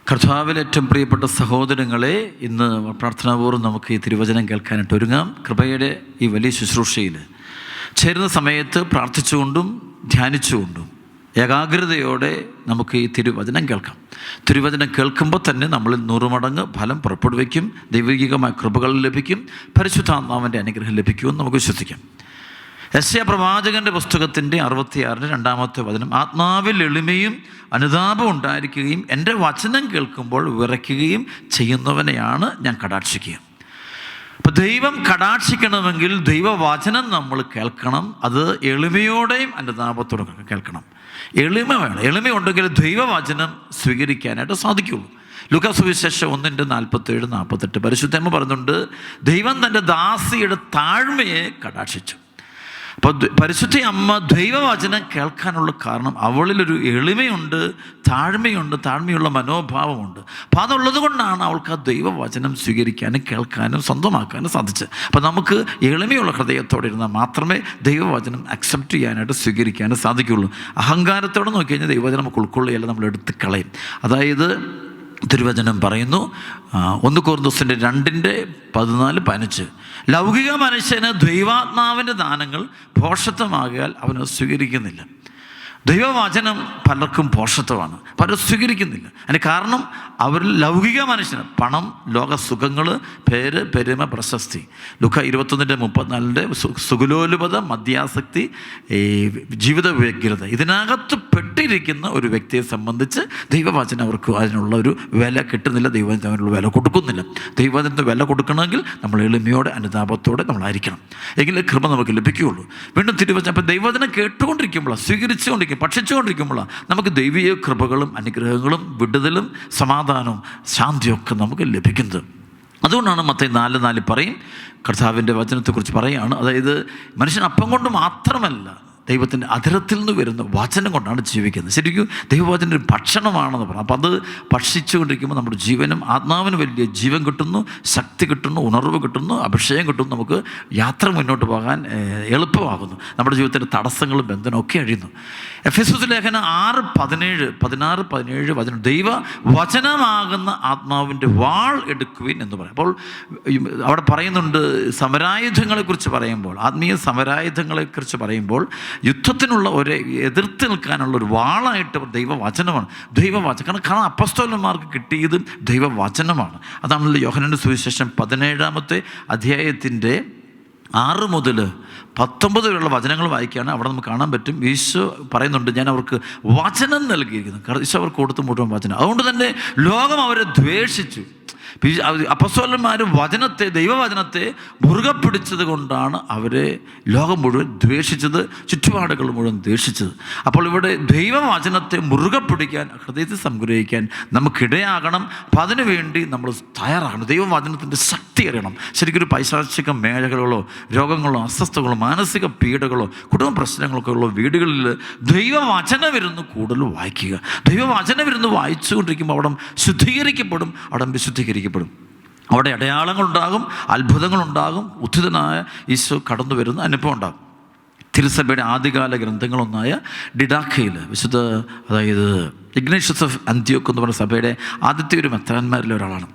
കർത്താവിൽ ഏറ്റവും പ്രിയപ്പെട്ട സഹോദരങ്ങളെ, ഇന്ന് പ്രാർത്ഥനാപൂർവ്വം നമുക്ക് ഈ തിരുവചനം കേൾക്കാനായിട്ട് ഒരുങ്ങാം. കൃപയുടെ ഈ വലിയ ശുശ്രൂഷയിൽ ചേരുന്ന സമയത്ത് പ്രാർത്ഥിച്ചുകൊണ്ടും ധ്യാനിച്ചുകൊണ്ടും ഏകാഗ്രതയോടെ നമുക്ക് ഈ തിരുവചനം കേൾക്കാം. തിരുവചനം കേൾക്കുമ്പോൾ തന്നെ നമ്മളിൽ 100 മടങ്ങ് ഫലം പുറപ്പെടുവിക്കും. ദൈവികമായ കൃപകൾ ലഭിക്കും. പരിശുദ്ധാത്മാവിൻ്റെ അനുഗ്രഹം ലഭിക്കുമെന്ന് നമുക്ക് വിശ്വസിക്കാം. യെശയ്യാ പ്രവാചകൻ്റെ പുസ്തകത്തിൻ്റെ 66 2-ാമത്തെ വചനം: ആത്മാവിൽ എളിമയും അനുതാപം ഉണ്ടായിരിക്കുകയും എൻ്റെ വചനം കേൾക്കുമ്പോൾ വിറയ്ക്കുകയും ചെയ്യുന്നവനെയാണ് ഞാൻ കടാക്ഷിക്കുക. അപ്പോൾ ദൈവം കടാക്ഷിക്കണമെങ്കിൽ ദൈവവചനം നമ്മൾ കേൾക്കണം. അത് എളിമയോടെയും അനുതാപത്തോടെ കേൾക്കണം. എളിമ വേണം. എളിമയുണ്ടെങ്കിൽ ദൈവവചനം സ്വീകരിക്കാനായിട്ട് സാധിക്കുകയുള്ളൂ. ലൂക്കാ സുവിശേഷം 1:47-48 പരിശുദ്ധമ്മ പറയുന്നുണ്ട്, ദൈവം തൻ്റെ ദാസിയുടെ താഴ്മയെ കടാക്ഷിച്ചു. അപ്പോൾ പരിശുദ്ധ അമ്മ ദൈവവചനം കേൾക്കാനുള്ള കാരണം അവളിലൊരു എളിമയുണ്ട്, താഴ്മയുള്ള മനോഭാവമുണ്ട്. അപ്പോൾ അതുള്ളത് കൊണ്ടാണ് അവൾക്ക് ആ ദൈവവചനം സ്വീകരിക്കാനും കേൾക്കാനും സ്വന്തമാക്കാനും സാധിച്ചത്. അപ്പോൾ നമുക്ക് എളിമയുള്ള ഹൃദയത്തോടെ ഇരുന്നാൽ മാത്രമേ ദൈവവചനം അക്സെപ്റ്റ് ചെയ്യാനായിട്ട് സ്വീകരിക്കാനും സാധിക്കുകയുള്ളൂ. അഹങ്കാരത്തോടെ നോക്കി കഴിഞ്ഞാൽ ദൈവവചനം നമുക്ക് ഉൾക്കൊള്ളുകയല്ല, നമ്മൾ എടുത്ത് കളയും. അതായത് തിരുവചനം പറയുന്നു, 1 കൊരിന്ത്യർ 2:14-15 ലൗകിക മനുഷ്യന് ദൈവാത്മാവിൻ്റെ ദാനങ്ങൾ ഭോഷത്വമാകിയാൽ അവന് സ്വീകരിക്കുന്നില്ല. ദൈവവചനം പലർക്കും ഭോഷത്വമാണ്, പലരും സ്വീകരിക്കുന്നില്ല. അതിന് കാരണം അവരിൽ ലൗകിക മനുഷ്യന് പണം, ലോകസുഖങ്ങൾ, പേര്, പെരുമ, പ്രശസ്തി. ലൂക്കാ 21:34 സുഖലോലുപത, മദ്യാസക്തി, ജീവിത വ്യഗ്രത, ഇതിനകത്ത് പെട്ടിരിക്കുന്ന ഒരു വ്യക്തിയെ സംബന്ധിച്ച് ദൈവവചനം അവർക്ക് അതിനുള്ള ഒരു വില കിട്ടുന്നില്ല. ദൈവവചനം അതിനുള്ള വില കൊടുക്കുന്നില്ല. ദൈവവചനത്തിന് വില കൊടുക്കണമെങ്കിൽ നമ്മൾ എളിമയോടെ അനുതാപത്തോടെ നമ്മളായിരിക്കണം. എങ്കിലേ കൃപ നമുക്ക് ലഭിക്കുകയുള്ളൂ. വീണ്ടും തിരുവചനം. അപ്പം ദൈവവചനം കേട്ടുകൊണ്ടിരിക്കുമ്പോഴാണ്, സ്വീകരിച്ചുകൊണ്ടിരിക്കും, ഭക്ഷിച്ചുകൊണ്ടിരിക്കുമ്പോഴാണ് നമുക്ക് ദൈവീയ കൃപകളും അനുഗ്രഹങ്ങളും വിടുതലും സമാധാനവും ശാന്തിയൊക്കെ നമുക്ക് ലഭിക്കുന്നത്. അതുകൊണ്ടാണ് മത്തായി 4:4 പറയും, കർത്താവിൻ്റെ വചനത്തെക്കുറിച്ച് പറയുകയാണ്. അതായത് മനുഷ്യൻ അപ്പം കൊണ്ട് മാത്രമല്ല, ദൈവത്തിൻ്റെ അധരത്തിൽ നിന്ന് വരുന്ന വചനം കൊണ്ടാണ് ജീവിക്കുന്നത്. ശരിക്കും ദൈവവചനം ഒരു ഭക്ഷണമാണെന്ന് പറഞ്ഞു. അപ്പോൾ അത് ഭക്ഷിച്ചുകൊണ്ടിരിക്കുമ്പോൾ നമ്മുടെ ജീവനും ആത്മാവിന് വലിയ ജീവൻ കിട്ടുന്നു, ശക്തി കിട്ടുന്നു, ഉണർവ് കിട്ടുന്നു, അഭിഷേകം കിട്ടുന്നു. നമുക്ക് യാത്ര മുന്നോട്ട് പോകാൻ എളുപ്പമാകുന്നു. നമ്മുടെ ജീവിതത്തിൻ്റെ തടസ്സങ്ങളും ബന്ധനമൊക്കെ അഴിയുന്നു. എഫെസ്യോസ് ലേഖനം 6:16-17 വചനം: ദൈവ വചനമാകുന്ന ആത്മാവിൻ്റെ വാൾ എടുക്കുവിൻ എന്ന് പറയും. അപ്പോൾ അവിടെ പറയുന്നുണ്ട്, സമരായുധങ്ങളെക്കുറിച്ച് പറയുമ്പോൾ, ആത്മീയ സമരായുധങ്ങളെക്കുറിച്ച് പറയുമ്പോൾ യുദ്ധത്തിനുള്ള ഒരു എതിർത്ത് നിൽക്കാനുള്ള ഒരു വാളായിട്ട് ദൈവവചനമാണ്. കാരണം അപ്പസ്തോലന്മാർക്ക് കിട്ടിയത് ദൈവവചനമാണ്. അതാണല്ലോ യോഹന്നാന്റെ സുവിശേഷം 17-ാമത്തെ അധ്യായത്തിൻ്റെ 6 മുതൽ 19 വരെയുള്ള വചനങ്ങൾ വായിക്കുകയാണ്. അവിടെ നമുക്ക് കാണാൻ പറ്റും, ഈശോ പറയുന്നുണ്ട്, ഞാൻ അവർക്ക് വചനം നൽകിയിരിക്കുന്നു. ഈശോ അവർക്ക് കൊടുത്തു മുഴുവൻ വചനം. അതുകൊണ്ട് തന്നെ ലോകം അവരെ ദ്വേഷിച്ചു. അപ്പസ്തോലന്മാർ ദൈവവചനത്തെ മുറുകെ പിടിച്ചത് കൊണ്ടാണ് അവരെ ലോകം മുഴുവൻ ദ്വേഷിച്ചത്, ചുറ്റുപാടുകൾ മുഴുവൻ ദ്വേഷിച്ചത്. അപ്പോൾ ഇവിടെ ദൈവവചനത്തെ മുറുകെ പിടിക്കാൻ, ഹൃദയത്തിൽ സംഗ്രഹിക്കാൻ നമുക്കിടയാകണം. അപ്പം അതിനുവേണ്ടി നമ്മൾ തയ്യാറാകണം. ദൈവവചനത്തിൻ്റെ ശക്തി അറിയണം. ശരിക്കും ഒരു പൈശാചിക മേഖലകളോ, രോഗങ്ങളോ, അസ്വസ്ഥതകളോ, മാനസിക പീഡകളോ, കുടുംബ പ്രശ്നങ്ങളൊക്കെ ഉള്ള വീടുകളിൽ ദൈവവചനമിരുന്ന് കൂടുതൽ വായിക്കുക. ദൈവവചനമിരുന്ന് വായിച്ചുകൊണ്ടിരിക്കുമ്പോൾ അവിടെ ശുദ്ധീകരിക്കപ്പെടും, അവിടെ വിശുദ്ധീകരിക്കപ്പെടും. അവിടെ അടയാളങ്ങളുണ്ടാകും, അത്ഭുതങ്ങളുണ്ടാകും, ഉദ്ധിതനായ ഈശോ കടന്നു വരുന്ന അനുഭവം ഉണ്ടാകും. തിരുസഭയുടെ ആദ്യകാല ഗ്രന്ഥങ്ങളൊന്നായ ഡിഡാക്കയിൽ അതായത് ഇഗ്നേഷ്യസ് ഓഫ് അന്ത്യോക്ക് എന്ന് പറയുന്ന സഭയുടെ ആദ്യത്തെ ഒരു മെത്രാന്മാരിൽ ഒരാളാണ്.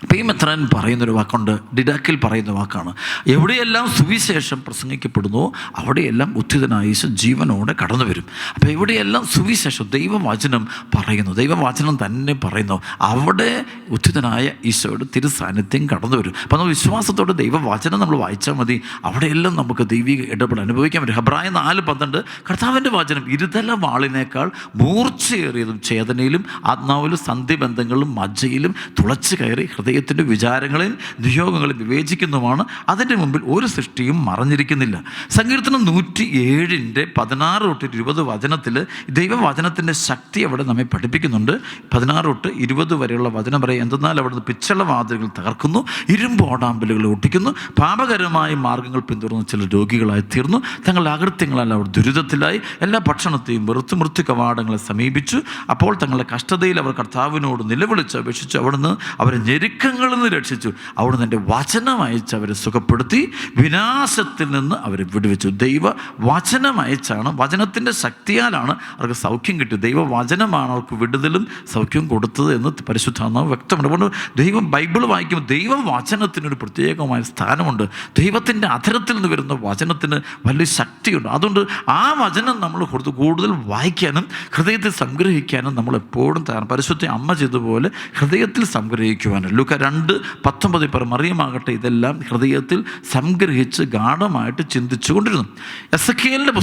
അപ്പോൾ ഈ മെത്രാൻ പറയുന്നൊരു വാക്കുണ്ട്, ഡിഡാക്കിൽ പറയുന്ന വാക്കാണ്: എവിടെയെല്ലാം സുവിശേഷം പ്രസംഗിക്കപ്പെടുന്നു അവിടെയെല്ലാം ഉദ്ധിതനായ ഈശോ ജീവനോടെ കടന്നു വരും. അപ്പോൾ എവിടെയെല്ലാം സുവിശേഷം, ദൈവവചനം പറയുന്നു, ദൈവവചനം തന്നെ പറയുന്നു, അവിടെ ഉദ്ധിതനായ ഈശോയുടെ തിരുസാന്നിധ്യം കടന്നു വരും. അപ്പോൾ നമ്മൾ വിശ്വാസത്തോടെ ദൈവവചനം നമ്മൾ വായിച്ചാൽ മതി, അവിടെയെല്ലാം നമുക്ക് ദൈവിക ഇടപെടൽ അനുഭവിക്കാൻ പറ്റും. ഹെബ്രായ 4:12 കർത്താവിൻ്റെ വചനം ഇരുതല വാളിനേക്കാൾ മൂർച്ചയേറിയതും ചേതനയിലും ആത്മാവിലും സന്ധിബന്ധങ്ങളിലും മജ്ജയിലും തുളച്ചു കയറി ഹൃദയത്തിൻ്റെ വിചാരങ്ങളെയും നിയോഗങ്ങളെയും വിവേചിക്കുന്നതുമാണ്. അതിൻ്റെ മുമ്പിൽ ഒരു സൃഷ്ടിയും മറഞ്ഞിരിക്കുന്നില്ല. സങ്കീർത്തനം 107:16-20 വചനത്തിൽ ദൈവവചനത്തിൻ്റെ ശക്തി അവിടെ നമ്മെ പഠിപ്പിക്കുന്നുണ്ട്. 16-20 വരെയുള്ള വചനം പറയും, എന്തെന്നാൽ അവിടുന്ന് പിച്ചള വാതിലുകൾ തകർക്കുന്നു, ഇരുമ്പ് ഓടാമ്പലുകൾ ഒട്ടിക്കുന്നു, പാപകരമായ മാർഗ്ഗങ്ങൾ പിന്തുടർന്ന് ചില രോഗികളായി തീർന്നു, തങ്ങളുടെ അകൃത്യങ്ങളല്ല അവർ ദുരിതത്തിലായി, എല്ലാ ഭക്ഷണത്തെയും വെറുത്ത് മൃത്യു കവാടങ്ങളെ സമീപിച്ചു. അപ്പോൾ തങ്ങളുടെ കഷ്ടതയിൽ അവർ കർത്താവിനോട് നിലവിളിച്ച് അപേക്ഷിച്ചു, അവിടുന്ന് അവരെ ഞെരുക്കി ഞെരുക്കങ്ങളിൽ നിന്ന് രക്ഷിച്ചു. അവിടുന്ന് എൻ്റെ വചനം അയച്ച് അവരെ സുഖപ്പെടുത്തി വിനാശത്തിൽ നിന്ന് അവരെ വിടുവിച്ചു. ദൈവ വചനം അയച്ചാണ്, വചനത്തിൻ്റെ ശക്തിയാലാണ് അവർക്ക് സൗഖ്യം കിട്ടിയത്. ദൈവവചനമാണ് അവർക്ക് വിടുതലും സൗഖ്യവും കൊടുത്തത് എന്ന് പരിശുദ്ധാത്മാവ് വ്യക്തമുണ്ട്. അതുകൊണ്ട് ബൈബിൾ വായിക്കുമ്പോൾ ദൈവവചനത്തിനൊരു പ്രത്യേകമായ സ്ഥാനമുണ്ട്. ദൈവത്തിൻ്റെ അധരത്തിൽ നിന്ന് വരുന്ന വചനത്തിന് വലിയ ശക്തിയുണ്ട്. അതുകൊണ്ട് ആ വചനം നമ്മൾ കൂടുതൽ വായിക്കാനും ഹൃദയത്തിൽ സംഗ്രഹിക്കാനും നമ്മൾ എപ്പോഴും തയ്യാറാണ്. പരിശുദ്ധ അമ്മ ചെയ്തതുപോലെ ഹൃദയത്തിൽ സംഗ്രഹിക്കുവാനും. ലൂക്ക 2:19 മറിയമാകട്ടെ ഇതെല്ലാം ഹൃദയത്തിൽ സംഗ്രഹിച്ച് ഗാഢമായിട്ട് ചിന്തിച്ചു കൊണ്ടിരുന്നു. എസെക്കിയേലിൻ്റെ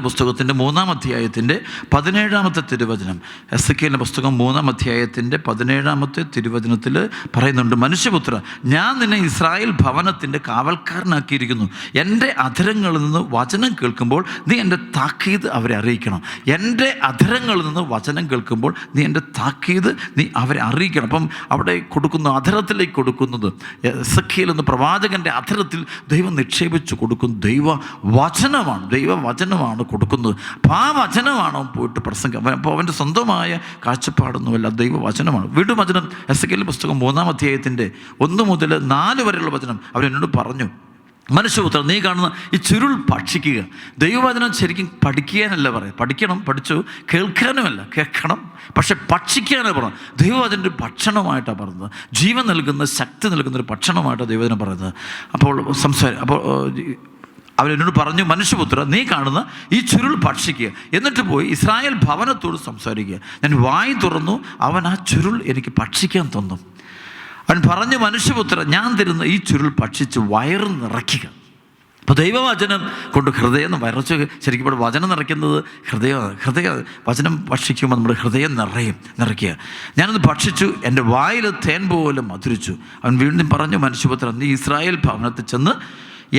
പുസ്തകത്തിൻ്റെ 3-ാം അധ്യായത്തിൻ്റെ 17-ാമത്തെ തിരുവചനം. എസെക്കിയേലിൻ്റെ പുസ്തകം 3-ാം അധ്യായത്തിൻ്റെ 17-ാമത്തെ തിരുവചനത്തിൽ പറയുന്നുണ്ട്, മനുഷ്യപുത്ര, ഞാൻ നിന്നെ ഇസ്രായേൽ ഭവനത്തിൻ്റെ കാവൽക്കാരനാക്കിയിരിക്കുന്നു. എൻ്റെ അധരങ്ങളിൽ നിന്ന് വചനം കേൾക്കുമ്പോൾ നീ എൻ്റെ താക്കീത് അവരെ അറിയിക്കണം. എൻ്റെ അധരങ്ങളിൽ നിന്ന് വചനം കേൾക്കുമ്പോൾ നീ എൻ്റെ താക്കീത് നീ അവരെ അറിയിക്കണം. അപ്പം അവിടെ കൊടുക്കുന്നു, അധരത്തിലേക്ക് കൊടുക്കുന്നത് എസെക്കിയേൽ എന്ന പ്രവാചകൻ്റെ അധരത്തിൽ ദൈവം നിക്ഷേപിച്ച് കൊടുക്കുന്നു ദൈവവചനമാണ് കൊടുക്കുന്നത്. അപ്പോൾ ആ വചനമാണ് അവൻ പോയിട്ട് പ്രസംഗം. അപ്പോൾ അവൻ്റെ സ്വന്തമായ കാഴ്ചപ്പാടൊന്നുമല്ല, ദൈവവചനമാണ്. വീണ്ടും വചനം എസെക്കിയേൽ പുസ്തകം 3-ാം അധ്യായത്തിൻ്റെ 1 മുതൽ 4 വരെയുള്ള വചനം അവരെന്നോട് പറഞ്ഞു, മനുഷ്യപുത്രൻ, നീ കാണുന്ന ഈ ചുരുൾ ഭക്ഷിക്കുക. ദൈവവചനം ശരിക്കും പഠിക്കാനല്ല പറയാം, പഠിച്ചു കേൾക്കാനുമല്ല, കേൾക്കണം പക്ഷെ ഭക്ഷിക്കാനാണ് പറഞ്ഞത്. ദൈവവചനം ഒരു ഭക്ഷണമായിട്ടാണ് പറഞ്ഞത്, ജീവൻ നൽകുന്ന ശക്തി നൽകുന്ന ഒരു ഭക്ഷണമായിട്ടാണ് ദൈവവചനം പറയുന്നത്. അപ്പോൾ അവരെന്നോട് പറഞ്ഞു, മനുഷ്യപുത്ര, നീ കാണുന്ന ഈ ചുരുൾ ഭക്ഷിക്കുക, എന്നിട്ട് പോയി ഇസ്രായേൽ ഭവനത്തോട് സംസാരിക്കുക. ഞാൻ വായി തുറന്നു, അവൻ ആ ചുരുൾ എനിക്ക് ഭക്ഷിക്കാൻ തന്നു. അവൻ പറഞ്ഞു, മനുഷ്യപുത്ര, ഞാൻ തരുന്ന ഈ ചുരുൾ ഭക്ഷിച്ച് വയറ് നിറയ്ക്കുക. അപ്പോൾ ദൈവവചനം കൊണ്ട് ഹൃദയം വരച്ച്, ശരിക്കും ഇവിടെ വചനം നിറയ്ക്കുന്നത് ഹൃദയ വചനം ഭക്ഷിക്കുമ്പോൾ നമ്മുടെ ഹൃദയം നിറയ്ക്കുക. ഞാനത് ഭക്ഷിച്ചു, എൻ്റെ വായിൽ തേൻ പോലെ മധുരിച്ചു. അവൻ വീണ്ടും പറഞ്ഞു, മനുഷ്യപുത്ര, നീ ഇസ്രായേൽ ഭവനത്തിൽ ചെന്ന്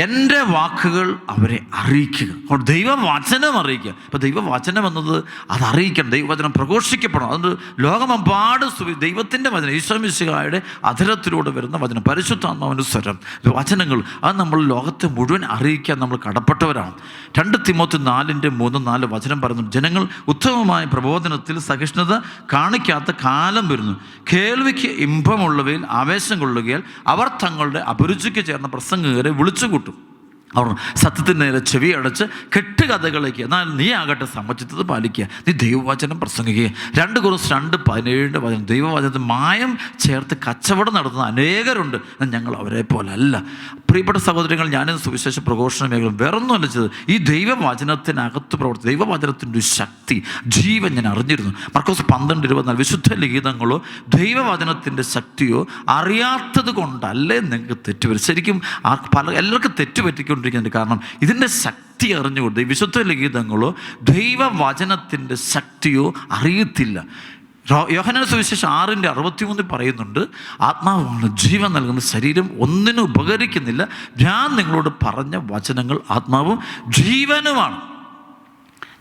എൻ്റെ വാക്കുകൾ അവരെ അറിയിക്കുക. അപ്പോൾ ദൈവവചനം അറിയിക്കുക. അപ്പോൾ ദൈവവചനം എന്നത് അത് അറിയിക്കണം, ദൈവവചനം പ്രഘോഷിക്കപ്പെടണം. അതുകൊണ്ട് ലോകമെമ്പാടും ദൈവത്തിൻ്റെ വചനം, ഈശോ മിശിഹായുടെ അധരത്തിലൂടെ വരുന്ന വചനം, പരിശുദ്ധാത്മാവിൻ്റെ സ്വരം, വചനങ്ങൾ, അത് നമ്മൾ ലോകത്തെ മുഴുവൻ അറിയിക്കാൻ നമ്മൾ കടപ്പെട്ടവരാണ്. 2 തിമോത്തി 4:3-4 വചനം പറയുന്നു, ജനങ്ങൾ ഉത്തമമായ പ്രബോധനത്തിൽ സഹിഷ്ണുത കാണിക്കാത്ത കാലം വരുന്നു. കേൾവിക്ക് ഇമ്പമുള്ളവയിൽ ആവേശം കൊള്ളുകയാൽ അവർ തങ്ങളുടെ അഭിരുചിക്ക് ചേർന്ന പ്രസംഗകരെ വിളിച്ചുകൂട്ടും. അവർ സത്യത്തിന് നേരെ ചെവി അടച്ച് കെട്ടുകഥകളിലേക്ക്. എന്നാൽ നീ ആകട്ടെ സമചിത്തത പാലിക്കുക, നീ ദൈവവചനം പ്രസംഗിക്കുക. 2 കൊരിന്ത്യർ 2:17 വചനം, ദൈവവചനത്തിൽ മായം ചേർത്ത് കച്ചവടം നടത്തുന്ന അനേകരുണ്ട്, ഞങ്ങൾ അവരെ പോലെ അല്ല. പ്രിയപ്പെട്ട സഹോദരങ്ങൾ, ഞാനിന്ന് സുവിശേഷ പ്രഘോഷണ മേഖല വേറൊന്നുമല്ല ചെയ്തത്, ഈ ദൈവവചനത്തിനകത്ത് പ്രവർത്തി, ദൈവവചനത്തിൻ്റെ ഒരു ശക്തി, ജീവൻ ഞാൻ അറിഞ്ഞിരുന്നു. മർക്കോസ് 12:24 വിശുദ്ധ ലിഖിതങ്ങളോ ദൈവവചനത്തിൻ്റെ ശക്തിയോ അറിയാത്തത് കൊണ്ടല്ലേ നിങ്ങൾക്ക് തെറ്റുപറ്റും. ശരിക്കും എല്ലാവർക്കും തെറ്റുപറ്റിക്കൊണ്ട്. കാരണം ഇതിൻ്റെ ശക്തി അറിഞ്ഞുകൊണ്ട് ഈ വിശുദ്ധ ലിഖിതങ്ങളോ ദൈവവചനത്തിൻ്റെ ശക്തിയോ അറിയത്തില്ല. യോഹന്നാന്റെ സുവിശേഷം 6:63 പറയുന്നുണ്ട്, ആത്മാവാണ് ജീവൻ നൽകുന്ന, ശരീരം ഒന്നിനും ഉപകരിക്കുന്നില്ല. ഞാൻ നിങ്ങളോട് പറഞ്ഞ വചനങ്ങൾ ആത്മാവും ജീവനുമാണ്.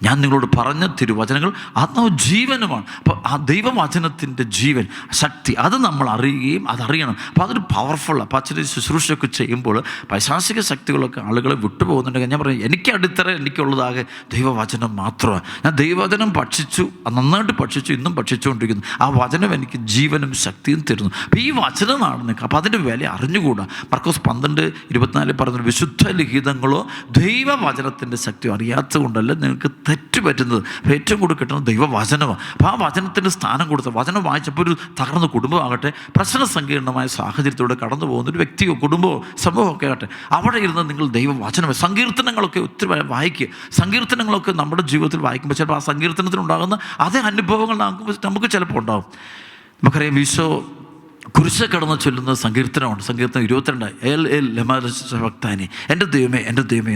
ഞാൻ നിങ്ങളോട് പറഞ്ഞ തിരുവചനങ്ങൾ ആത്മാവ് ജീവനുമാണ്. അപ്പോൾ ആ ദൈവവചനത്തിൻ്റെ ജീവൻ, ശക്തി, അത് നമ്മൾ അറിയുകയും അതറിയണം. അപ്പോൾ അതൊരു പവർഫുൾ. അപ്പോൾ അച്ഛൻ്റെ ശുശ്രൂഷയൊക്കെ ചെയ്യുമ്പോൾ പൈശാചിക ശക്തികളൊക്കെ ആളുകളെ വിട്ടുപോകുന്നുണ്ടെങ്കിൽ ഞാൻ പറയും, എനിക്ക് അടിത്തറ എനിക്കുള്ളതാകെ ദൈവവചനം മാത്രമാണ്. ഞാൻ ദൈവവചനം ഭക്ഷിച്ചു, നന്നായിട്ട് ഭക്ഷിച്ചു, ഇന്നും ഭക്ഷിച്ചുകൊണ്ടിരിക്കുന്നു. ആ വചനം എനിക്ക് ജീവനും ശക്തിയും തരുന്നു. അപ്പോൾ ഈ വചനമാണ് നിങ്ങൾക്ക്. അപ്പോൾ അതിൻ്റെ വില അറിഞ്ഞുകൂടാ. മർക്കോസ് 12:24 പറഞ്ഞൊരു വിശുദ്ധ ലിഖിതങ്ങളോ ദൈവവചനത്തിൻ്റെ ശക്തി അറിയാത്തത് കൊണ്ടല്ല നിങ്ങൾക്ക് തെറ്റുപറ്റുന്നത്. ഏറ്റവും കൂടുതൽ കിട്ടുന്നത് ദൈവവചനമാണ്. അപ്പോൾ ആ വചനത്തിൻ്റെ സ്ഥാനം കൊടുത്ത് വചനം വായിച്ചപ്പോൾ ഒരു തകർന്ന കുടുംബമാകട്ടെ, പ്രശ്ന സങ്കീർണമായ സാഹചര്യത്തിലൂടെ കടന്നു പോകുന്ന ഒരു വ്യക്തിയോ കുടുംബമോ സമൂഹമൊക്കെ ആകട്ടെ, അവിടെ ഇരുന്ന് നിങ്ങൾ ദൈവവചനം, സങ്കീർത്തനങ്ങളൊക്കെ ഒത്തിരി വായിക്കുക. സങ്കീർത്തനങ്ങളൊക്കെ നമ്മുടെ ജീവിതത്തിൽ വായിക്കുമ്പോൾ ചിലപ്പോൾ ആ സങ്കീർത്തനത്തിനുണ്ടാകുന്ന അതേ അനുഭവങ്ങൾ നമുക്ക് ചിലപ്പോൾ ഉണ്ടാകും. നമുക്കറിയാം, ഈശോ കുരിശ് കടന്ന് ചൊല്ലുന്ന സങ്കീർത്തനമുണ്ട്. സങ്കീർത്തനം 22 ഭക്താനി, എൻ്റെ ദൈവമേ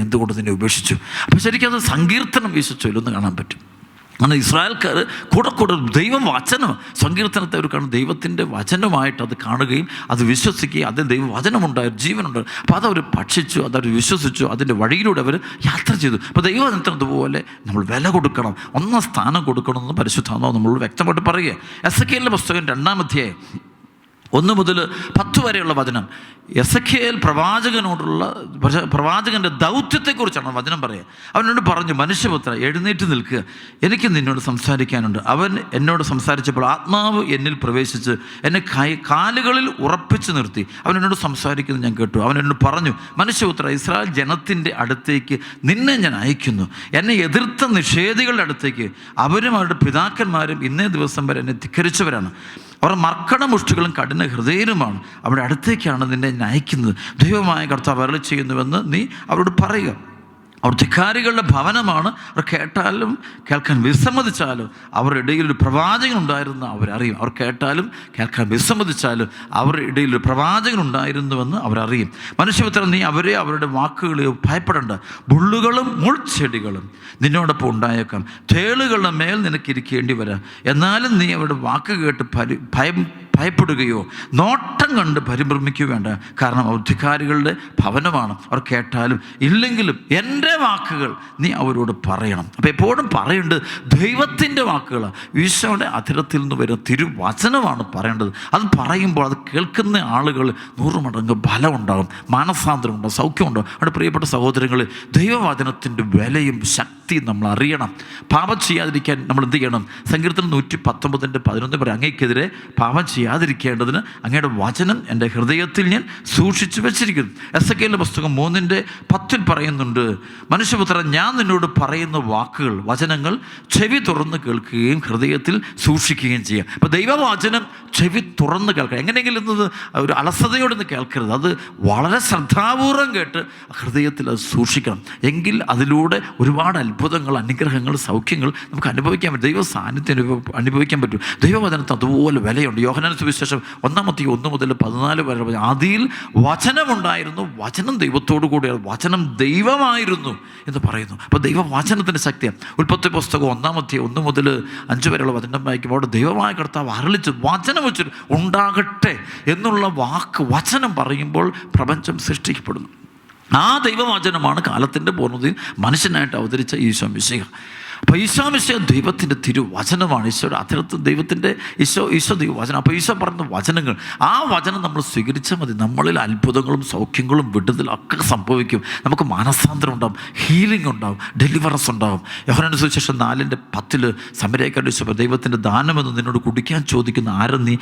എന്തുകൊണ്ട് നിന്നെ ഉപേക്ഷിച്ചു. അപ്പോൾ ശരിക്കും അത് സങ്കീർത്തനം ഈശോ ചൊല്ലുന്ന കാണാൻ പറ്റും. അങ്ങനെ ഇസ്രായേൽക്കാർ കൂടെ ദൈവം വചനം, സങ്കീർത്തനത്തെ അവർ കാണും, ദൈവത്തിൻ്റെ വചനമായിട്ട് അത് കാണുകയും അത് വിശ്വസിക്കുകയും അതിൽ ദൈവവചനമുണ്ടായ ജീവനുണ്ട്. അപ്പോൾ അതവർ ഭക്ഷിച്ചു, അതവർ വിശ്വസിച്ചു, അതിൻ്റെ വഴിയിലൂടെ അവർ യാത്ര ചെയ്തു. അപ്പോൾ ദൈവവചനത്തിന് അതുപോലെ നമ്മൾ വില കൊടുക്കണം, ഒന്നാം സ്ഥാനം കൊടുക്കണമെന്ന് പരിശുദ്ധാത്മാവ് നമ്മളോട് വ്യക്തമായിട്ട് പറയുക. എസെക്കിയേലിൻ്റെ പുസ്തകം 2-ാം അധ്യായം 1 മുതൽ 10 വരെയുള്ള വചനം എസെക്കിയേൽ പ്രവാചകൻ്റെ ദൗത്യത്തെക്കുറിച്ചാണ് വചനം പറയുക. അവനോട് പറഞ്ഞു, മനുഷ്യപുത്ര, എഴുന്നേറ്റ് നിൽക്കുക, എനിക്ക് നിന്നോട് സംസാരിക്കാനുണ്ട്. അവൻ എന്നോട് സംസാരിച്ചപ്പോൾ ആത്മാവ് എന്നിൽ പ്രവേശിച്ച് എന്നെ കാലുകളിൽ ഉറപ്പിച്ചു നിർത്തി. അവൻ എന്നോട് സംസാരിക്കുന്നത് ഞാൻ കേട്ടു. അവൻ എന്നോട് പറഞ്ഞു, മനുഷ്യപുത്ര, ഇസ്രായേൽ ജനത്തിൻ്റെ അടുത്തേക്ക് നിന്നെ ഞാൻ അയക്കുന്നു. എന്നെ എതിർത്ത നിഷേധികളുടെ അടുത്തേക്ക്. അവരും അവരുടെ പിതാക്കന്മാരും ഇന്നേ ദിവസം വരെ എന്നെ ധിക്കരിച്ചവരാണ്. അവർ മർക്കടമുഷ്ടികളും കഠിന ഹൃദയരുമാണ്. അവിടെ അടുത്തേക്കാണ് നിന്നെ നയിക്കുന്നത്. ദൈവമായ കർത്താവ് അരുളി ചെയ്യുന്നുവെന്ന് നീ അവരോട് പറയുക. അവർ ധിക്കാരികളുടെ ഭവനമാണ്. അവർ കേട്ടാലും കേൾക്കാൻ വിസമ്മതിച്ചാലും അവരുടെ ഇടയിൽ ഒരു പ്രവാചകൻ ഉണ്ടായിരുന്നു അവരറിയും. അവർ കേട്ടാലും കേൾക്കാൻ വിസമ്മതിച്ചാലും അവരുടെ ഇടയിൽ ഒരു പ്രവാചകൻ ഉണ്ടായിരുന്നുവെന്ന് അവരറിയും. മനുഷ്യപുത്രൻ, നീ അവരെ അവരുടെ വാക്കുകളെയോ ഭയപ്പെടേണ്ട. മുള്ളുകളും മുൾച്ചെടികളും നിന്നോടൊപ്പം ഉണ്ടായേക്കാം. തേളുകളുടെ മേൽ നിനക്കിരിക്കേണ്ടി വരാം. എന്നാലും നീ അവരുടെ വാക്ക് കേട്ട് ഭയപ്പെടുകയോ നോട്ടം കണ്ട് പരിഭ്രമിക്കുകയോ വേണ്ട. കാരണം അവർ ധിക്കാരികളുടെ ഭവനമാണ്. അവർ കേട്ടാലും ഇല്ലെങ്കിലും എൻ്റെ വാക്കുകൾ നീ അവരോട് പറയണം. അപ്പോൾ എപ്പോഴും പറയേണ്ടത് ദൈവത്തിൻ്റെ വാക്കുകളാണ്. ഈശോയുടെ അധരത്തിൽ നിന്ന് വരുന്ന തിരുവചനമാണ് പറയേണ്ടത്. അത് പറയുമ്പോൾ അത് കേൾക്കുന്ന ആളുകൾ 100 മടങ്ങ് ബലം ഉണ്ടാകും, മാനസാന്തരം ഉണ്ടാകും, സൗഖ്യമുണ്ടാകും. അവിടെ പ്രിയപ്പെട്ട സഹോദരങ്ങൾ, ദൈവവചനത്തിൻ്റെ വിലയും ശക്തിയും നമ്മൾ അറിയണം. പാപം ചെയ്യാതിരിക്കാൻ നമ്മൾ എന്ത് ചെയ്യണം? സങ്കീർത്തനം 119:11 പറയും, അങ്ങേക്കെതിരെ പാപം ചെയ്യാതിരിക്കേണ്ടതിന് അങ്ങയുടെ വചനം എൻ്റെ ഹൃദയത്തിൽ ഞാൻ സൂക്ഷിച്ചു വെച്ചിരിക്കുന്നു. എസെക്കിയേലിന്റെ പുസ്തകം 3:10 പറയുന്നുണ്ട്, മനുഷ്യപുത്രൻ, ഞാൻ നിന്നോട് പറയുന്ന വാക്കുകൾ, വചനങ്ങൾ ചെവി തുറന്ന് കേൾക്കുകയും ഹൃദയത്തിൽ സൂക്ഷിക്കുകയും ചെയ്യാം. അപ്പോൾ ദൈവവചനം ചെവി തുറന്ന് കേൾക്കുക. എങ്ങനെയെങ്കിലും ഇന്നത് ഒരു അലസതയോടൊന്ന് കേൾക്കരുത്. അത് വളരെ ശ്രദ്ധാപൂർവം കേട്ട് ഹൃദയത്തിൽ അത് സൂക്ഷിക്കണം. എങ്കിൽ അതിലൂടെ ഒരുപാട് അത്ഭുതങ്ങൾ, അനുഗ്രഹങ്ങൾ, സൗഖ്യങ്ങൾ നമുക്ക് അനുഭവിക്കാൻ പറ്റും. ദൈവ സാന്നിധ്യം അനുഭവിക്കാൻ പറ്റും. ദൈവവചനത്തിന് അതുപോലെ വിലയുണ്ട്. യോഹന്നാൻ സുവിശേഷം 1:1-14 വരെ, ആദിയിൽ വചനമുണ്ടായിരുന്നു, വചനം ദൈവത്തോടു കൂടിയാണ്, വചനം ദൈവമായിരുന്നു എന്ന് പറയുന്നു. അപ്പോൾ ദൈവവചനത്തിൻ്റെ ശക്തിയാണ്. ഉൽപ്പത്തി പുസ്തകം 1:1-5 വരെയുള്ള വചനം വായിക്കുമ്പോൾ അവിടെ ദൈവമായ കർത്താവ് അരുളിച്ച് വചനം വെച്ചിട്ട് ഉണ്ടാകട്ടെ എന്നുള്ള വാക്ക്, വചനം പറയുമ്പോൾ പ്രപഞ്ചം സൃഷ്ടിക്കപ്പെടുന്നു. ആ ദൈവവചനമാണ് കാലത്തിൻ്റെ പൂർണ്ണതയിൽ മനുഷ്യനായിട്ട് അവതരിച്ച ഈശോ മിശിഹ. അപ്പോൾ ഈശോ മിശിഹ ദൈവത്തിൻ്റെ തിരുവചനമാണ്. ഈശോയുടെ അത്തരത്തിൽ ദൈവത്തിൻ്റെ ഈശോ ദൈവവചനം. അപ്പോൾ ഈശോ പറയുന്ന വചനങ്ങൾ, ആ വചനം നമ്മൾ സ്വീകരിച്ചാൽ മതി. നമ്മളിൽ അത്ഭുതങ്ങളും സൗഖ്യങ്ങളും വിടുതലും ഒക്കെ സംഭവിക്കും. നമുക്ക് മാനസാന്തരം ഉണ്ടാകും, ഹീലിംഗ് ഉണ്ടാകും, ഡെലിവറൻസ് ഉണ്ടാകും. യോഹന്നാൻ സുവിശേഷം 4:10 സമരക്കാരുടെ ഈശോ, ദൈവത്തിൻ്റെ ദാനമെന്ന് നിന്നോട് കുടിക്കാൻ ചോദിക്കുന്ന ആരെന്നീ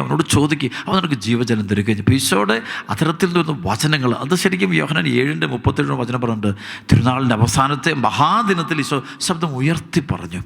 അവനോട് ചോദിക്കുക, അവൻ നിനക്ക് ജീവജലം തരികയും. അപ്പോൾ ഈശോയുടെ അത്തരത്തിൽ നിന്ന് വചനങ്ങൾ, അത് ശരിക്കും യോഹന്നാൻ 7:37 വചനം പറയുന്നുണ്ട്. തിരുനാളിൻ്റെ അവസാനത്തെ മഹാദിനത്തിൽ ഈശോ ശബ്ദം ഉയർത്തി പറഞ്ഞു.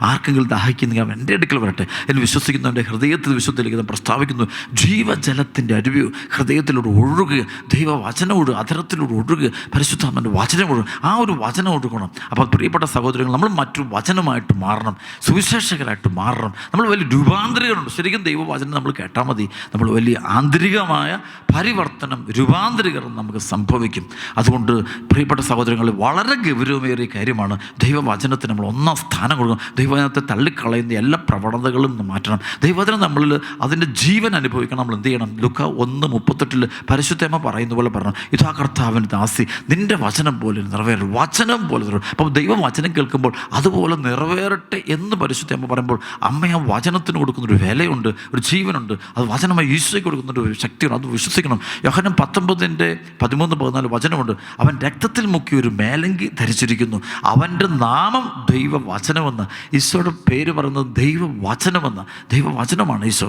ആർക്കെങ്കിലും ദാഹിക്കുന്നെങ്കിൽ അവൻ എൻ്റെ അടുക്കൽ വരട്ടെ. എന്ന് വിശ്വസിക്കുന്നവൻ്റെ ഹൃദയത്തിൽ വിശുദ്ധീകരിക്കുന്ന പ്രസ്താവിക്കുന്നു. ജീവജലത്തിൻ്റെ അരുവി ഹൃദയത്തിലൂടെ ഒഴുകുക. ദൈവവചനം ഒഴുകുക, അധരത്തിലൂടെ ഒഴുകുക, പരിശുദ്ധാത്മാവിൻ്റെ വചനം ഒഴുകുക. ആ ഒരു വചനം ഒഴുകണം. അപ്പോൾ പ്രിയപ്പെട്ട സഹോദരങ്ങൾ, നമ്മൾ മറ്റൊരു വചനമായിട്ട് മാറണം, സുവിശേഷകരായിട്ട് മാറണം. നമ്മൾ വലിയ രൂപാന്തരികളുണ്ട്. ശരിക്കും ദൈവവചനം നമ്മൾ കേട്ടാൽ മതി, നമ്മൾ വലിയ ആന്തരികമായ പരിവർത്തനം, രൂപാന്തരീകരണം നമുക്ക് സംഭവിക്കും. അതുകൊണ്ട് പ്രിയപ്പെട്ട സഹോദരങ്ങൾ, വളരെ ഗൗരവമേറിയ കാര്യമാണ് ദൈവവചനത്തിന് നമ്മൾ 1ാം സ്ഥാനം കൊടുക്കണം. ദൈവവചനത്തെ തള്ളിക്കളയുന്ന എല്ലാ പ്രവണതകളും മാറ്റണം. ദൈവവചനം നമ്മളിൽ അതിൻ്റെ ജീവൻ അനുഭവിക്കണം. നമ്മൾ എന്ത് ചെയ്യണം? ലൂക്കാ 1:38 പരിശുദ്ധമ്മ പറയുന്ന പോലെ പറഞ്ഞു, ഇതാ കർത്താവിൻ്റെ ദാസി, നിൻ്റെ വചനം പോലെ നിറവേറും, വചനം പോലെ നിറവേറും. അപ്പോൾ ദൈവവചനം കേൾക്കുമ്പോൾ അതുപോലെ നിറവേറട്ടെ എന്ന് പരിശുദ്ധമ്മ പറയുമ്പോൾ അമ്മ ആ വചനത്തിന് കൊടുക്കുന്നൊരു വിലയുണ്ട്, ഒരു ജീവനുണ്ട്. അത് വചനമായി ഈശോയ്ക്ക് കൊടുക്കുന്നൊരു ശക്തിയാണ്. അത് വിശ്വസിക്കണം. യോഹന്നാൻ 19:13-14 വചനമുണ്ട്. അവൻ രക്തത്തിൽ മുക്കി ഒരു മേലങ്കി ധരിച്ചിരിക്കുന്നു, അവൻ്റെ നാമം ദൈവവചനമെന്ന്. ഈശോയുടെ പേര് പറയുന്നത് ദൈവവചനമെന്ന്. ദൈവവചനമാണ് ഈശോ.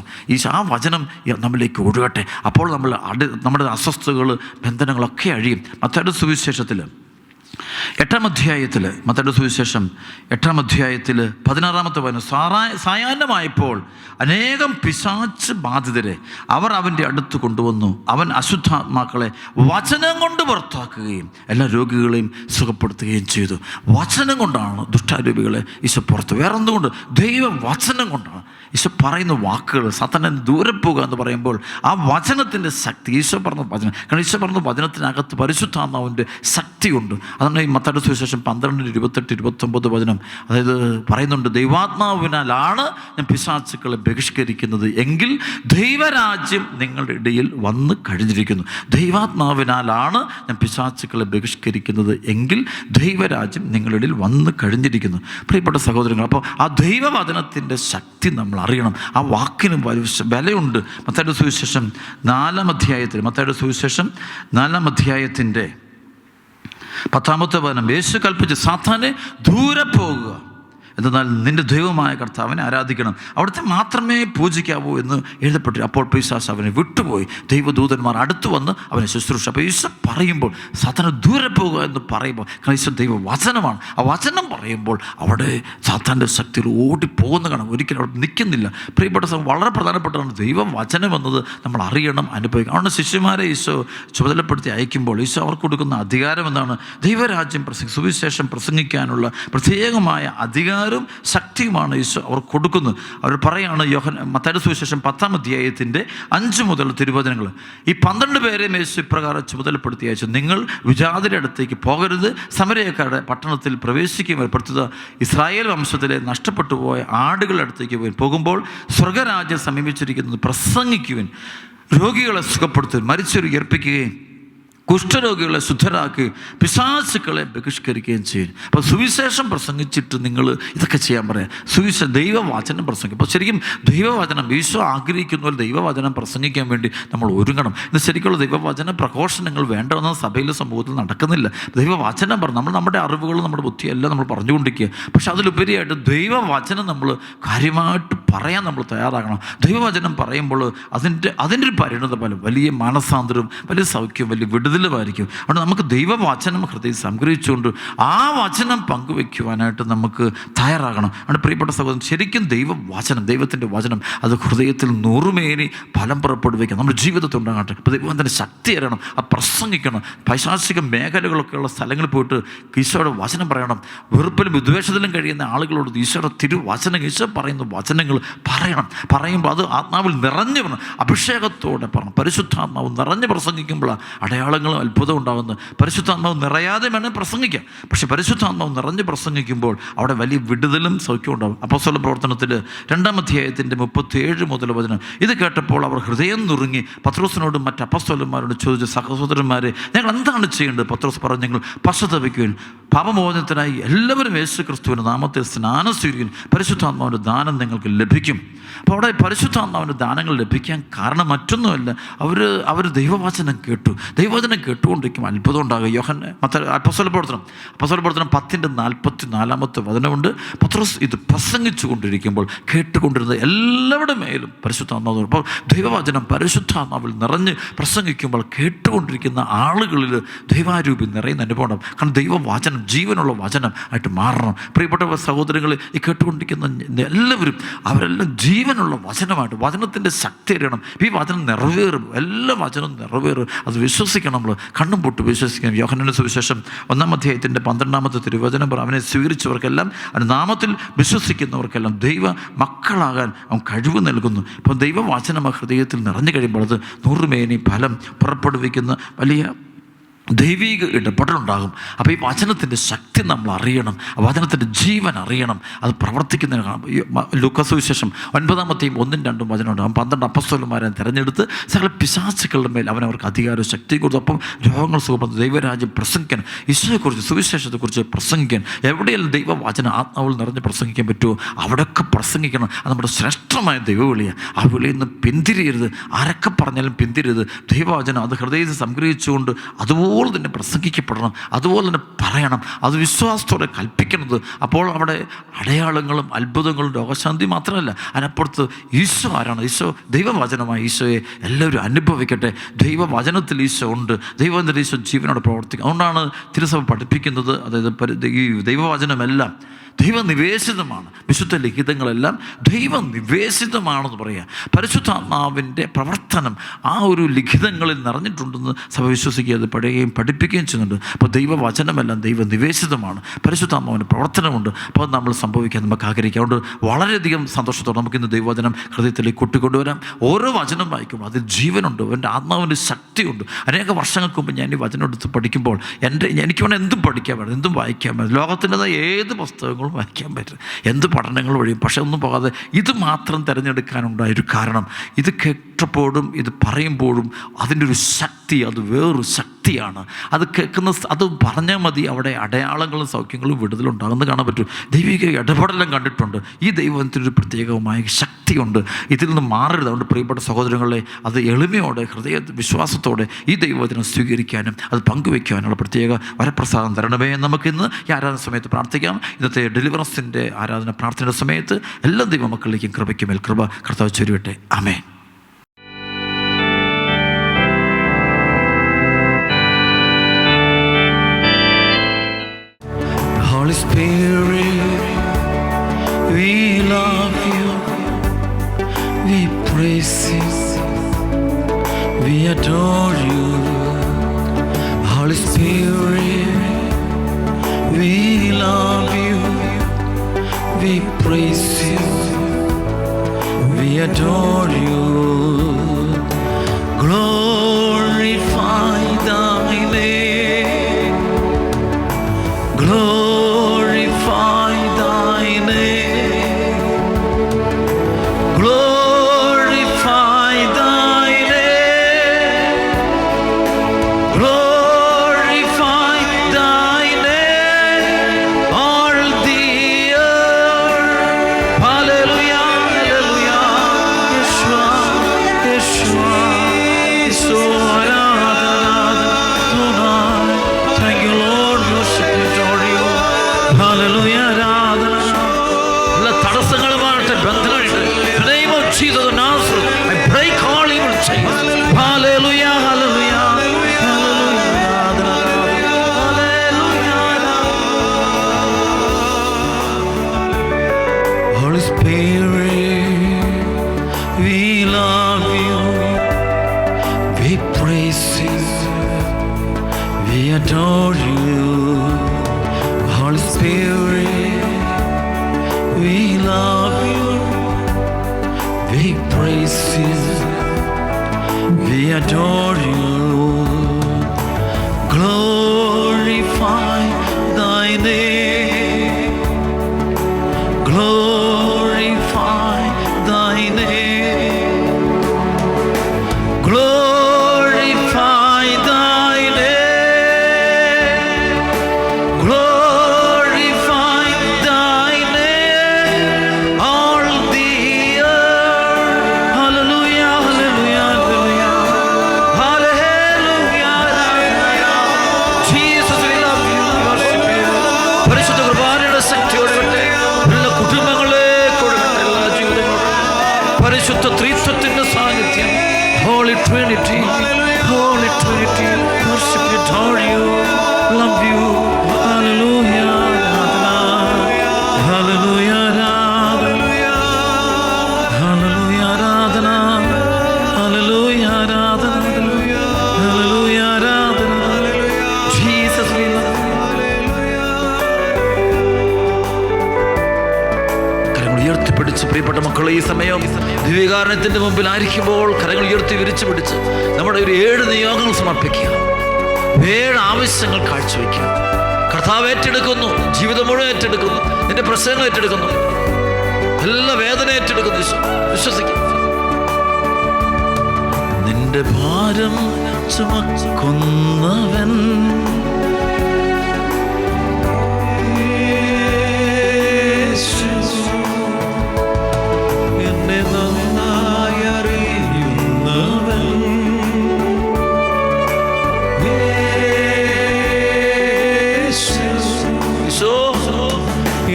ആ വചനം നമ്മളിലേക്ക് ഒഴുകട്ടെ. അപ്പോൾ നമ്മുടെ അസ്വസ്ഥതകൾ, ബന്ധനങ്ങളൊക്കെ അഴിയും. മത്തായിയുടെ സുവിശേഷത്തിൽ 8-ാം അധ്യായത്തിൽ, മത്തായിയുടെ സുവിശേഷം 8-ാം അധ്യായത്തിൽ 16-ാമത്തെ വചനം, സായാഹ്നമായപ്പോൾ അനേകം പിശാച് ബാധിതരെ അവർ അവൻ്റെ അടുത്ത് കൊണ്ടുവന്നു. അവൻ അശുദ്ധാത്മാക്കളെ വചനം കൊണ്ട് പുറത്താക്കുകയും എല്ലാ രോഗികളെയും സുഖപ്പെടുത്തുകയും ചെയ്തു. വചനം കൊണ്ടാണ് ദുഷ്ടാരൂപികളെ ഈശോ പുറത്ത്. വേറെന്തുകൊണ്ട്? ദൈവവചനം കൊണ്ടാണ്. ഈശോ പറയുന്ന വാക്കുകൾ, സാത്താനെ ദൂരെ പോകുക എന്ന് പറയുമ്പോൾ ആ വചനത്തിൻ്റെ ശക്തി, ഈശോ പറഞ്ഞ വചനം. കാരണം ഈശോ പറഞ്ഞ വചനത്തിനകത്ത് പരിശുദ്ധാത്മാവിൻ്റെ ശക്തിയുണ്ട്. അത് സാധാരണ ഈ മത്തായിയുടെ സുവിശേഷം 12:28-29 വചനം, അതായത് പറയുന്നുണ്ട്, ദൈവാത്മാവിനാലാണ് ഞാൻ പിശാചുക്കളെ ബഹിഷ്കരിക്കുന്നത് എങ്കിൽ ദൈവരാജ്യം നിങ്ങളുടെ ഇടയിൽ വന്ന് കഴിഞ്ഞിരിക്കുന്നു. ദൈവാത്മാവിനാലാണ് ഞാൻ പിശാചുക്കളെ ബഹിഷ്കരിക്കുന്നത് എങ്കിൽ ദൈവരാജ്യം നിങ്ങളുടെ ഇടയിൽ വന്ന് കഴിഞ്ഞിരിക്കുന്നു. പ്രിയപ്പെട്ട സഹോദരങ്ങൾ, അപ്പോൾ ആ ദൈവവചനത്തിൻ്റെ ശക്തി നമ്മൾ അറിയണം. ആ വാക്കിന് വിലയുണ്ട്. മത്തായിയുടെ സുവിശേഷം 4-ാം അധ്യായത്തിൽ, മത്തായിയുടെ സുവിശേഷം 4-ാം അധ്യായത്തിൻ്റെ 10-ാമത്തെ വചനം, യേശു കൽപ്പിച്ച്, സാത്താനെ ദൂരെ പോകുക, എന്തെന്നാൽ നിന്റെ ദൈവമായ കർത്താവിനെ ആരാധിക്കണം, അവിടുത്തെ മാത്രമേ പൂജിക്കാവൂ എന്ന് എഴുതപ്പെട്ടു. അപ്പോൾ പിശാച് അവനെ വിട്ടുപോയി. ദൈവദൂതന്മാർ അടുത്ത് വന്ന് അവനെ ശുശ്രൂഷ. അപ്പോൾ ഈശോ പറയുമ്പോൾ സാത്താനെ ദൂരെ പോകുക എന്ന് പറയുമ്പോൾ, ഈശോ ദൈവവചനമാണ്. ആ വചനം പറയുമ്പോൾ അവിടെ സാത്താൻ്റെ ശക്തിയിൽ ഓടിപ്പോകുന്ന കാണാം, ഒരിക്കലും അവിടെ നിൽക്കുന്നില്ല. പ്രിയപ്പെട്ട വളരെ പ്രധാനപ്പെട്ടതാണ് ദൈവവചനം എന്നത് നമ്മൾ അറിയണം, അനുഭവിക്കണം. അതുകൊണ്ട് ശിഷ്യന്മാരെ ഈശോ ചുമതലപ്പെടുത്തി അയക്കുമ്പോൾ ഈശോ അവർക്ക് കൊടുക്കുന്ന അധികാരം എന്താണ്? ദൈവരാജ്യം സുവിശേഷം പ്രസംഗിക്കാനുള്ള പ്രത്യേകമായ അധികാരം ശക്തിയുമാണ് ഈശോ അവർ കൊടുക്കുന്നത്. അവർ പറയാണ്, മത്തായിയുടെ സുവിശേഷം 10-ാം അധ്യായത്തിൻ്റെ 5 മുതൽ തിരുവചനങ്ങൾ, ഈ 12 പേരെയും യേശു ഇപ്രകാരം ചുമതലപ്പെടുത്തി അയച്ചു, നിങ്ങൾ വിജാതിയുടെ അടുത്തേക്ക് പോകരുത്, സമരയക്കാരുടെ പട്ടണത്തിൽ പ്രവേശിക്കുകയും പ്രത്യേക ഇസ്രായേൽ വംശത്തിലെ നഷ്ടപ്പെട്ടു പോയ ആടുകളുടെ അടുത്തേക്ക് പോകുമ്പോൾ സ്വർഗരാജ്യം സമീപിച്ചിരിക്കുന്നത് പ്രസംഗിക്കുവാൻ, രോഗികളെ സുഖപ്പെടുത്തുവാൻ, മരിച്ചവരെ ഉയർപ്പിക്കുകയും കുഷ്ഠരോഗികളെ ശുദ്ധരാക്കി പിശാചുക്കളെ ബഹിഷ്കരിക്കുകയും ചെയ്യും. അപ്പോൾ സുവിശേഷം പ്രസംഗിച്ചിട്ട് നിങ്ങൾ ഇതൊക്കെ ചെയ്യാൻ പറയാം. ദൈവവചനം പ്രസംഗിക്കും. അപ്പോൾ ശരിക്കും ദൈവവചനം ഈശോ ആഗ്രഹിക്കുന്ന പോലെ ദൈവവചനം പ്രസംഗിക്കാൻ വേണ്ടി നമ്മൾ ഒരുങ്ങണം. ഇത് ശരിക്കുള്ള ദൈവവചന പ്രഘോഷണങ്ങൾ വേണ്ടതെന്ന് സഭയിലെ സമൂഹത്തിൽ നടക്കുന്നില്ല. ദൈവവചനം നമ്മൾ നമ്മുടെ അറിവുകൾ, നമ്മുടെ ബുദ്ധിയെല്ലാം നമ്മൾ പറഞ്ഞുകൊണ്ടിരിക്കുക. പക്ഷെ അതിലുപരിയായിട്ട് ദൈവവചനം നമ്മൾ കാര്യമായിട്ട് പറയാൻ നമ്മൾ തയ്യാറാകണം. ദൈവവചനം പറയുമ്പോൾ അതിൻ്റെ ഒരു പരിണത ഫലം വലിയ മാനസാന്തരവും, വലിയ സൗഖ്യവും, വലിയ വിടുതലുമായിരിക്കും. അതുകൊണ്ട് നമുക്ക് ദൈവവചനം ഹൃദയം സംഗ്രഹിച്ചുകൊണ്ട് ആ വചനം പങ്കുവയ്ക്കുവാനായിട്ട് നമുക്ക് തയ്യാറാകണം. അതുകൊണ്ട് പ്രിയപ്പെട്ട സഹോദരൻ, ശരിക്കും ദൈവവചനം, ദൈവത്തിൻ്റെ വചനം അത് ഹൃദയത്തിൽ നൂറുമേനി ഫലം പുറപ്പെടുവിക്കണം, നമ്മുടെ ജീവിതത്തിൽ ഉണ്ടാകട്ടെ. അപ്പോൾ ദൈവത്തിൻ്റെ ശക്തി അറിയണം, അത് പ്രസംഗിക്കണം. പൈശാചിക മേഖലകളൊക്കെയുള്ള സ്ഥലങ്ങളിൽ പോയിട്ട് ഈശോയുടെ വചനം പറയണം. വെറുപ്പിലും വിദ്വേഷത്തിലും കഴിയുന്ന ആളുകളോട് ഈശോയുടെ തിരുവചനം, ഈശോ പറയുന്ന വചനങ്ങൾ പറയണം. പറയുമ്പോൾ അത് ആത്മാവിൽ നിറഞ്ഞു വരണം, അഭിഷേകത്തോടെ പറയണം. പരിശുദ്ധാത്മാവ് നിറഞ്ഞ് പ്രസംഗിക്കുമ്പോൾ അടയാളങ്ങളും അത്ഭുതം ഉണ്ടാകുന്നത്. പരിശുദ്ധാത്മാവ് നിറയാതെ വേണം പ്രസംഗിക്കാം. പക്ഷെ പരിശുദ്ധാത്മാവ് നിറഞ്ഞ് പ്രസംഗിക്കുമ്പോൾ അവിടെ വലിയ വിടുതലും സൗഖ്യം ഉണ്ടാകും. അപ്പോസ്തല പ്രവർത്തനത്തിൽ 2-ാം അധ്യായത്തിൻ്റെ 37 മുതൽ വചനം, ഇത് കേട്ടപ്പോൾ അവർ ഹൃദയം നുറുങ്ങി പത്രോസിനോടും മറ്റ് അപ്പോസ്തലന്മാരോട് ചോദിച്ചു, സഹോദരന്മാരെ, ഞങ്ങൾ എന്താണ് ചെയ്യേണ്ടത്? പത്രോസ് പറഞ്ഞു, ഞങ്ങൾ പശ്ചാത്തപിക്കുകയും പാപമോചനത്തിനായി എല്ലാവരും യേശു ക്രിസ്തുവിൻ്റെ നാമത്തെ സ്നാനം സ്വീകരിക്കും, പരിശുദ്ധാത്മാവിൻ്റെ ദാനം നിങ്ങൾക്ക് ലഭിക്കും. അപ്പോൾ അവിടെ പരിശുദ്ധാത്മാവിൻ്റെ ദാനങ്ങൾ ലഭിക്കാൻ കാരണം മറ്റൊന്നുമല്ല, അവർ ദൈവവചനം കേട്ടു. ദൈവവചനം കേട്ടുകൊണ്ടിരിക്കും അത്ഭുതം ഉണ്ടാകുക. അപ്പോസ്തല പ്രവർത്തനം 10:44 വചനമുണ്ട്. പത്രോസ് ഇത് പ്രസംഗിച്ചു കൊണ്ടിരിക്കുമ്പോൾ കേട്ടുകൊണ്ടിരുന്ന എല്ലാവരുടെ മേലും പരിശുദ്ധാത്മാവ്. അപ്പോൾ ദൈവവചനം പരിശുദ്ധാത്മാവിൽ നിറഞ്ഞ് പ്രസംഗിക്കുമ്പോൾ കേട്ടുകൊണ്ടിരിക്കുന്ന ആളുകളിൽ ദൈവാരൂപി നിറയുന്ന അനുഭവം ഉണ്ടാകും. കാരണം ദൈവവചനം ജീവനുള്ള വചനം ആയിട്ട് മാറണം. പ്രിയപ്പെട്ട സഹോദരങ്ങൾ, ഈ കേട്ടുകൊണ്ടിരിക്കുന്ന എല്ലാവരും അവരെല്ലാം ജീവനുള്ള വചനമായിട്ട്, വചനത്തിൻ്റെ ശക്തി അറിയണം. ഈ വചനം നിറവേറും, എല്ലാ വചനവും നിറവേറും. അത് വിശ്വസിക്കണം, നമ്മൾ കണ്ണും പൊട്ട് വിശ്വസിക്കണം. യോഹന്നാന്റെ സുവിശേഷം 1-ാം അധ്യായത്തിൻ്റെ 12-ാമത്തെ തിരുവചനം, അവനെ സ്വീകരിച്ചവർക്കെല്ലാം, അവൻ്റെ നാമത്തിൽ വിശ്വസിക്കുന്നവർക്കെല്ലാം ദൈവ മക്കളാകാൻ അവൻ കഴിവ് നൽകുന്നു. അപ്പം ദൈവവചനം ആ ഹൃദയത്തിൽ നിറഞ്ഞു കഴിയുമ്പോൾ അത് നൂറുമേനി ഫലം പുറപ്പെടുവിക്കുന്ന വലിയ ദൈവിക ഇടപെടലുണ്ടാകും. അപ്പോൾ ഈ വചനത്തിൻ്റെ ശക്തി നമ്മൾ അറിയണം, വചനത്തിൻ്റെ ജീവൻ അറിയണം, അത് പ്രവർത്തിക്കുന്നതിന് കാണാം. ലൂക്കാസ് സുവിശേഷം 9-ാം അധ്യായം 1-2 വചനമുണ്ട്. അവൻ 12 അപ്പോസ്തലന്മാരെ തിരഞ്ഞെടുത്ത് സകല പിശാചുക്കളുടെ മേൽ അവനവർക്ക് അധികാരവും ശക്തി കൊടുത്തു. അപ്പം രോഗങ്ങൾ സുഖപ്പെടുത്തും, ദൈവരാജ്യം പ്രസംഗിക്കാൻ, ഈശോയെക്കുറിച്ച് സുവിശേഷത്തെക്കുറിച്ച് പ്രസംഗിക്കാൻ, എവിടെയെല്ലാം ദൈവവചനം ആത്മാവിൽ നിറഞ്ഞ് പ്രസംഗിക്കാൻ പറ്റുമോ അവിടെയൊക്കെ പ്രസംഗിക്കണം. അത് നമ്മുടെ ശ്രേഷ്ഠമായ ദൈവവിളിയാണ്. ആ വിളിയിൽ നിന്ന് പിന്തിരിയരുത്, ആരൊക്കെ പറഞ്ഞാലും പിന്തിരരുത്. ദൈവവചനം അത് ഹൃദയത്തിൽ സംഗ്രഹിച്ചുകൊണ്ട് അതുപോലെ തന്നെ പ്രസംഗിക്കപ്പെടണം, അതുപോലെ തന്നെ പറയണം, അത് വിശ്വാസത്തോടെ കൽപ്പിക്കുന്നത്. അപ്പോൾ അവിടെ അടയാളങ്ങളും അത്ഭുതങ്ങളും രോഗശാന്തി മാത്രമല്ല, അതിനപ്പുറത്ത് ഈശോ ആരാണ്? ഈശോ ദൈവവചനമായ ഈശോയെ എല്ലാവരും അനുഭവിക്കട്ടെ. ദൈവവചനത്തിൽ ഈശോ ഉണ്ട്, ദൈവത്തിൻ്റെ ഈശോ ജീവനോടെ പ്രവർത്തിക്കും. അതുകൊണ്ടാണ് തിരുസഭ പഠിപ്പിക്കുന്നത്, അതായത് ഈ ദൈവവചനമെല്ലാം ദൈവനിവേശിതമാണ്. വിശുദ്ധ ലിഖിതങ്ങളെല്ലാം ദൈവനിവേശിതമാണെന്ന് പറയുക. പരിശുദ്ധാത്മാവിൻ്റെ പ്രവർത്തനം ആ ഒരു ലിഖിതങ്ങളിൽ നിറഞ്ഞിട്ടുണ്ടെന്ന് സഭ വിശ്വസിക്കുക, അത് പഠിപ്പിക്കുകയും ചെയ്യുന്നുണ്ട്. അപ്പോൾ ദൈവവചനമെല്ലാം ദൈവനിവേശിതമാണ്, പരിശുദ്ധാത്മാവിൻ്റെ പ്രവർത്തനമുണ്ട്. അപ്പോൾ അത് നമ്മൾ സംഭവിക്കാൻ നമുക്ക് ആഗ്രഹിക്കാം. അതുകൊണ്ട് വളരെയധികം സന്തോഷത്തോടെ നമുക്കിന്ന് ദൈവവചനം ഹൃദയത്തിലേക്ക് കൊണ്ടുവരാം. ഓരോ വചനം വായിക്കുമ്പോൾ അതിൽ ജീവനുണ്ട്, എൻ്റെ ആത്മാവിൻ്റെ ശക്തിയുണ്ട്. അനേക വർഷങ്ങൾക്ക് മുമ്പ് ഞാൻ ഈ വചനം എടുത്ത് പഠിക്കുമ്പോൾ എനിക്ക് വേണം എന്തും പഠിക്കാൻ പറ്റും, എന്തും വായിക്കാൻ പറ്റും, ലോകത്തിൻ്റെതായ ഏത് പുസ്തകങ്ങളും വായിക്കാൻ പറ്റും, എന്ത് പഠനങ്ങൾ വഴിയും. പക്ഷെ ഒന്നും പോകാതെ ഇത് മാത്രം തിരഞ്ഞെടുക്കാനുണ്ടായൊരു കാരണം, ഇത് കേട്ടപ്പോഴും ഇത് പറയുമ്പോഴും അതിൻ്റെ ഒരു ശക്തി, അത് വേറൊരു ശക്തിയാണ്. അത് കേൾക്കുന്ന, അത് പറഞ്ഞാൽ മതി, അവിടെ അടയാളങ്ങളും സൗഖ്യങ്ങളും വിടുതലുണ്ടാകുന്നത് കാണാൻ പറ്റും. ദൈവിക ഇടപെടലും കണ്ടിട്ടുണ്ട്. ഈ ദൈവത്തിനൊരു പ്രത്യേകമായ ശക്തിയുണ്ട്. ഇതിൽ നിന്ന് മാറരുത്. അതുകൊണ്ട് പ്രിയപ്പെട്ട സഹോദരങ്ങളെ, അത് എളിമയോടെ ഹൃദയ വിശ്വാസത്തോടെ ഈ ദൈവവചനം സ്വീകരിക്കാനും അത് പങ്കുവയ്ക്കാനുള്ള പ്രത്യേക വരപ്രസാദം തരണമേ. നമുക്കിന്ന് ഈ ആരാധന സമയത്ത് പ്രാർത്ഥിക്കാം. ഇന്നത്തെ ഡെലിവറൻസിൻ്റെ ആരാധന പ്രാർത്ഥനയുടെ സമയത്ത് എല്ലാ ദൈവമക്കളിലേക്കും കൃപയ്ക്ക് മേൽ കൃപ കർത്താവ് ചൊരിയട്ടെ. ആമേൻ. Holy Spirit, we love you, we praise you, we adore you. Holy Spirit, we love you, we praise you, we adore you. Glorify thy name, glorify thy name, glorify thy name, glorify thy name, all the earth. Hallelujah, hallelujah, Yeshua, Yeshua, Yeshua. Thank you, Lord. Worship you, adore you. Hallelujah, ആരാധന. എല്ലാ തടസ്സങ്ങളുമായിട്ട് ബന്ധനമായിട്ട് in the name of Jesus of Nazareth, I break all evil chains. Hallelujah, hallelujah, hallelujah, ആരാധന. Hallelujah. Holy Spirit, we love you, we praise you, we adore you. Holy Spirit, we love you, we praise you, we adore you. Glorify thy name, glorify thy name, glorify thy name, glorify thy name, all the earth. Hallelujah, hallelujah, hallelujah, hallelujah, hallelujah. Jesus, we love you, worship you. പരിശുദ്ധ കുർബാനയുടെ ശക്തിയോടെ എല്ലാ കുടുംബങ്ങളെ കൊടുക്കട്ടെ, എല്ലാ ജീവിതങ്ങളും പരിശുദ്ധ ത്രിത്വത്തിന്റെ സാന്നിധ്യം. Holy Trinity, Holy Trinity, worship you, adore you, love you. Hallelujah, hallelujah, hallelujah, hallelujah, hallelujah, hallelujah, hallelujah. Jesus, we love you. കരങ്ങൾ ഉയർത്തിപ്പിടിച്ച് പ്രിയപ്പെട്ട മക്കളെ, ഈ സമയം ദിവ്യകാരുണ്യത്തിന്റെ മുമ്പിൽ ആയിരിക്കുമ്പോൾ കരങ്ങൾ ഉയർത്തി വിരിച്ചു പിടിച്ച് നമ്മുടെ ഒരു 7 നിയോഗങ്ങൾ സമർപ്പിക്കുക, 7 ആവശ്യങ്ങൾ കാഴ്ചവെക്കുക. കർത്താവ് ഏറ്റെടുക്കുന്നു, ജീവിതം മുഴുവൻ ഏറ്റെടുക്കുന്നു, നിന്റെ പ്രശ്നങ്ങൾ ഏറ്റെടുക്കുന്നു, എല്ലാ വേദന ഏറ്റെടുക്കുന്നു. വിശ്വസിക്കുക. നിന്റെ ഭാരം ചുമക്കുന്നവൻ എന്നെ നന്നായി അറിയുന്നവൻ,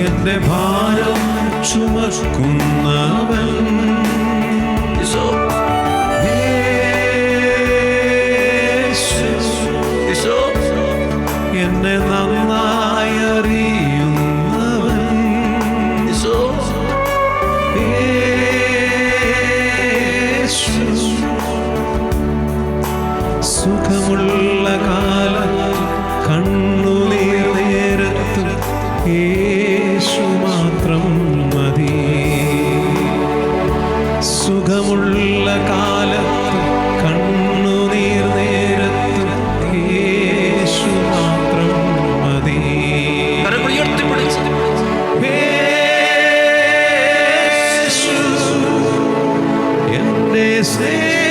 എന്റെ ഭാരം ചുമക്കുന്നവൻ, എന്നെ നന്നായി അറിയുന്നവൻ, സ്നേഹം